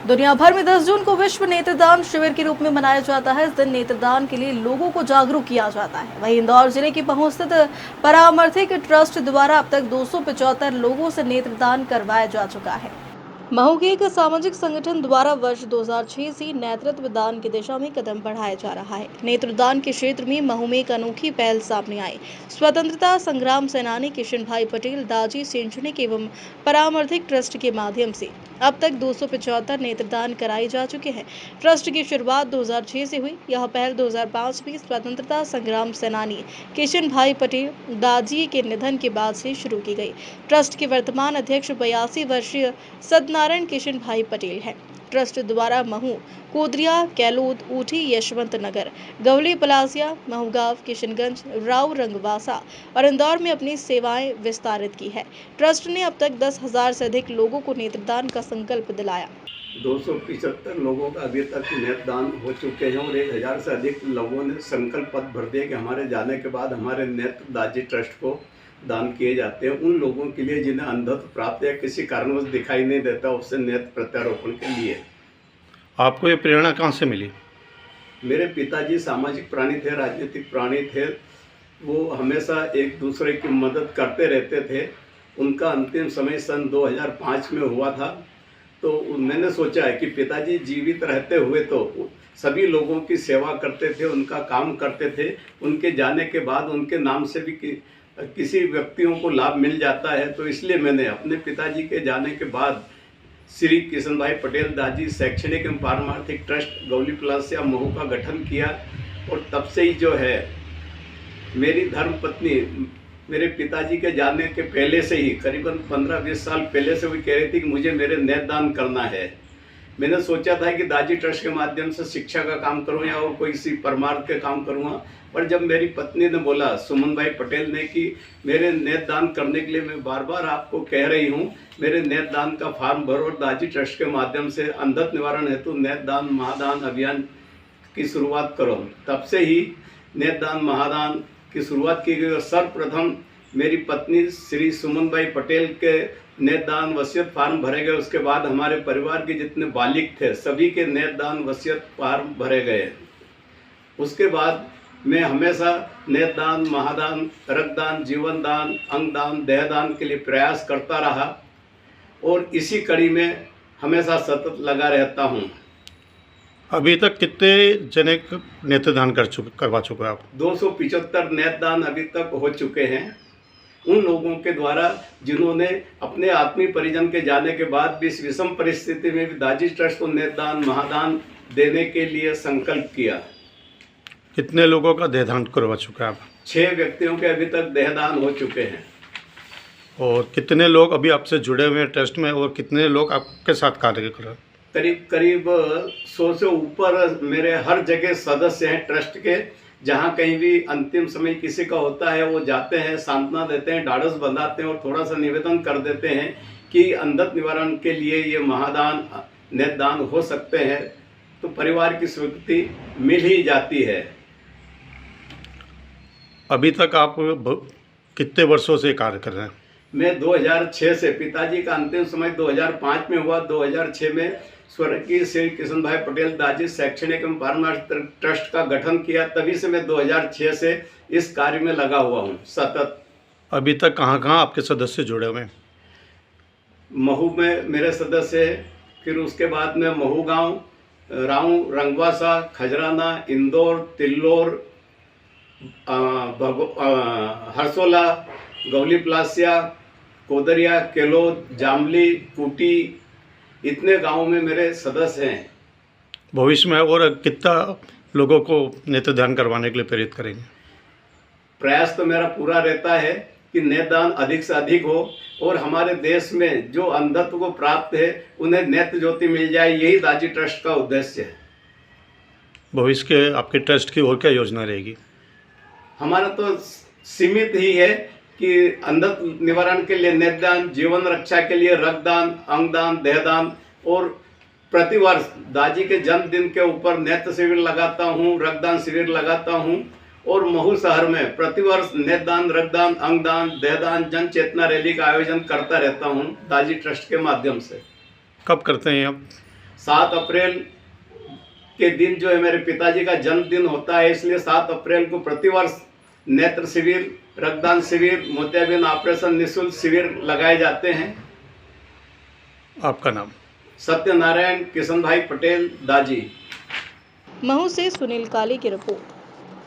दुनिया भर में 10 जून को विश्व नेत्रदान शिविर के रूप में मनाया जाता है। इस दिन नेत्रदान के लिए लोगों को जागरूक किया जाता है। वहीं इंदौर जिले की पहुंच स्थित परामर्थिक ट्रस्ट द्वारा अब तक 275 लोगों से नेत्रदान करवाया जा चुका है। महू के एक सामाजिक संगठन द्वारा वर्ष 2006 से नेतृत्व दान की दिशा में कदम बढ़ाया जा रहा है। नेत्रदान के क्षेत्र में महू में एक अनोखी पहल सामने आई। स्वतंत्रता संग्राम सेनानी किशन भाई पटेल दाजी शैक्षणिक एवं परामर्थिक ट्रस्ट के माध्यम से अब तक 275 नेत्रदान कराए जा चुके हैं। ट्रस्ट की शुरुआत 2006 से हुई। यह पहल 2005 में स्वतंत्रता संग्राम सेनानी किशन भाई पटेल दाजी के निधन के बाद से शुरू की गई। ट्रस्ट के वर्तमान अध्यक्ष 82 वर्षीय सत्यनारायण किशन भाई पटेल है। ट्रस्ट द्वारा महू, कोदरिया, कैलोद, ऊटी, यशवंत नगर, गवली पलासिया, महूगांव, किशनगंज, राव रंगवासा और इंदौर में अपनी सेवाएं विस्तारित की है। ट्रस्ट ने अब तक 10,000 से अधिक लोगों को नेत्रदान का संकल्प दिलाया। 275 लोगों का अभी तक नेत्रदान हो चुके हैं और 1,000 से अधिक लोगों ने संकल्प पत्र भर दिया कि हमारे जाने के बाद हमारे नेत्र दाजी ट्रस्ट को दान किए जाते हैं। उन लोगों के लिए जिन्हें अंधत्व प्राप्त या किसी कारणवश दिखाई नहीं देता, उससे नेत्र प्रत्यारोपण के लिए। आपको ये प्रेरणा कहाँ से मिली? मेरे पिताजी सामाजिक प्राणी थे, राजनीतिक प्राणी थे। वो हमेशा एक दूसरे की मदद करते रहते थे। उनका अंतिम समय सन 2005 में हुआ था। तो मैंने सोचा है कि पिताजी जीवित रहते हुए तो सभी लोगों की सेवा करते थे, उनका काम करते थे। उनके जाने के बाद उनके नाम से भी किसी व्यक्तियों को लाभ मिल जाता है। तो इसलिए मैंने अपने पिताजी के जाने के बाद श्री किशन भाई पटेल दाजी शैक्षणिक एवं पारमार्थिक ट्रस्ट गवली पलासिया महू का गठन किया। और तब से ही जो है मेरी धर्मपत्नी मेरे पिताजी के जाने के पहले से ही करीबन 15-20 साल पहले से भी कह रही थी कि मुझे मेरे नेत्रदान करना है। मैंने सोचा था कि दाजी ट्रस्ट के माध्यम से शिक्षा का काम करूं या और कोई सी परमार्थ के काम करूंगा। पर जब मेरी पत्नी ने बोला, सुमन भाई पटेल ने, कि मेरे नेत्रदान करने के लिए मैं बार बार आपको कह रही हूं, मेरे नेत्रदान का फॉर्म भरो और दाजी ट्रस्ट के माध्यम से अंधत्व निवारण हेतु नेत्रदान महादान अभियान की शुरुआत करो। तब से ही नेत्रदान महादान की शुरुआत की गई और सर्वप्रथम मेरी पत्नी श्री सुमन भाई पटेल के नेत्रदान वसीयत फार्म भरे गए। उसके बाद हमारे परिवार के जितने बालिग थे सभी के नेत्रदान वसीयत फार्म भरे गए। उसके बाद मैं हमेशा नेत्रदान, महादान, रक्तदान, जीवन दान, अंगदान, देहदान के लिए प्रयास करता रहा और इसी कड़ी में हमेशा सतत लगा रहता हूँ। अभी तक कितने जने नेत्रदान करवा चुके आप? 275 नेत्रदान अभी तक हो चुके हैं। उन लोगों के द्वारा जिन्होंने अपने आत्मीय परिजन के जाने के बाद भी इस विषम परिस्थिति में भी दाजी ट्रस्ट को नेत्रदान महादान देने के लिए संकल्प किया। कितने लोगों का देहदान करवा चुके हैं आप? 6 व्यक्तियों के अभी तक देहदान हो चुके हैं। और कितने लोग अभी आपसे जुड़े हुए हैं ट्रस्ट में और कितने लोग आपके साथ कार्य कर रहे हैं? करीब 100 से ऊपर मेरे हर जगह सदस्य हैं ट्रस्ट के। जहाँ कहीं भी अंतिम समय किसी का होता है वो जाते हैं, सांत्वना देते हैं, ढाढ़स बंधाते हैं और थोड़ा सा निवेदन कर देते हैं कि अंधत्व निवारण के लिए ये महादान नेत्रदान हो सकते हैं। तो परिवार की स्वीकृति मिल ही जाती है। अभी तक आप कितने वर्षों से कार्य कर रहे हैं? मैं 2006 से, पिताजी का अंतिम समय 2005 में हुआ। 2006 में स्वर्गीय श्री किशन भाई पटेल दाजी शैक्षणिक एवं पारमार्थिक ट्रस्ट का गठन किया। तभी से मैं 2006 से इस कार्य में लगा हुआ हूँ सतत। अभी तक कहाँ कहाँ आपके सदस्य जुड़े हुए हैं? महू में मेरे सदस्य है, फिर उसके बाद में महू गाँव, राव रंगवासा, खजराना, इंदौर, तिल्लोर, हरसोला, गवली पलासिया, कोदरिया, केलोद, जामली, कूटी, इतने गांवों में मेरे सदस्य हैं। भविष्य में और कितना लोगों को नेत्रदान करवाने के लिए प्रेरित करेंगे? प्रयास तो मेरा पूरा रहता है कि नेत्रदान अधिक से अधिक हो और हमारे देश में जो अंधत्व को प्राप्त है उन्हें नेत्र ज्योति मिल जाए, यही दाजी ट्रस्ट का उद्देश्य है। भविष्य के आपके ट्रस्ट की और क्या योजना रहेगी? हमारा तो सीमित ही है कि अंधत्व निवारण के लिए नेत्रदान, जीवन रक्षा के लिए रक्तदान, अंगदान, देहदान और प्रतिवर्ष दाजी के जन्मदिन के ऊपर नेत्र शिविर लगाता हूँ, रक्तदान शिविर लगाता हूँ और महू शहर में प्रतिवर्ष नेत्रदान, रक्तदान, अंगदान, देहदान जन चेतना रैली का आयोजन करता रहता हूँ दाजी ट्रस्ट के माध्यम से। कब करते हैं आप? 7 अप्रैल के दिन जो है मेरे पिताजी का जन्मदिन होता है, इसलिए 7 अप्रैल को प्रतिवर्ष नेत्र शिविर, रक्तदान शिविर, मोतियाबिंद ऑपरेशन निःशुल्क शिविर लगाए जाते हैं। आपका नाम? सत्यनारायण किशन भाई पटेल दाजी। महू से सुनील काली की रिपोर्ट।